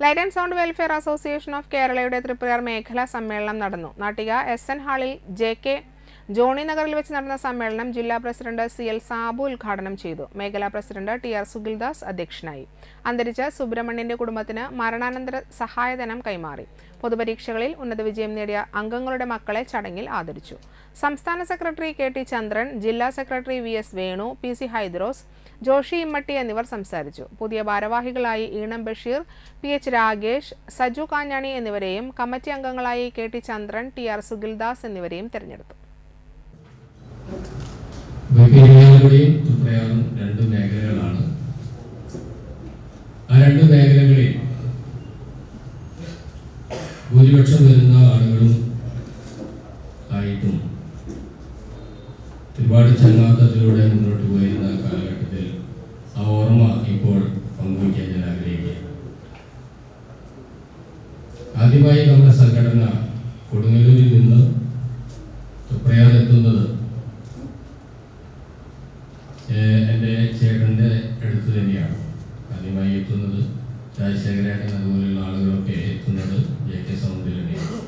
Light and sound welfare association of കേരളയുടെ തൃപ്രയാർ മേഖലാ സമ്മേളനം നടന്നു. നാട്ടിക SN ഹാളിൽ JK ജോണി നഗറിൽ വെച്ച് നടന്ന സമ്മേളനം ജില്ലാ പ്രസിഡന്റ് CL സാബു ഉദ്ഘാടനം ചെയ്തു. മേഖലാ പ്രസിഡന്റ് TR സുഗിൽദാസ് അധ്യക്ഷനായി. അന്തരിച്ച സുബ്രഹ്മണ്യന്റെ കുടുംബത്തിന് മരണാനന്തര സഹായധനം കൈമാറി. പൊതുപരീക്ഷകളിൽ ഉന്നത വിജയം നേടിയ അംഗങ്ങളുടെ മക്കളെ ചടങ്ങിൽ ആദരിച്ചു. സംസ്ഥാന സെക്രട്ടറി KT ചന്ദ്രൻ, ജില്ലാ secretary VS Venu, PC Hydros, Joshi Immatti എന്നിവർ സംസാരിച്ചു. പുതിയ ഭാരവാഹികളായി ഈണം ബഷീർ, PH രാഗേഷ്, സജു കാഞ്ഞാണി എന്നിവരെയും കമ്മിറ്റി അംഗങ്ങളായി KT ചന്ദ്രൻ, TR സുഗിൽദാസ് എന്നിവരെയും തെരഞ്ഞെടുത്തു. രണ്ട് മേഖലകളാണ്. ആ രണ്ട് മേഖലകളിൽ ഭൂരിപക്ഷം വരുന്ന ആളുകളും ആയിട്ടും ഒരുപാട് ചങ്ങാത്തത്തിലൂടെ മുന്നോട്ട് പോയിരുന്ന കാലഘട്ടത്തിൽ ആ ഓർമ്മ ഇപ്പോൾ പങ്കുവയ്ക്കാൻ ഞാൻ ആഗ്രഹിക്കുകയാണ്. ആദ്യമായി നമ്മുടെ സംഘടന കൊടുങ്ങല്ലൂരിൽ നിന്ന് തൃപ്രയാർ എത്തുന്നത് എൻ്റെ ചേട്ടൻ്റെ അടുത്ത് തന്നെയാണ്. ആദ്യമായി എത്തുന്നത് രാജശേഖരൻ അതുപോലെയുള്ള ആളുകളൊക്കെ എത്തുന്നത് JK സൗണ്ടിൽ തന്നെയാണ്.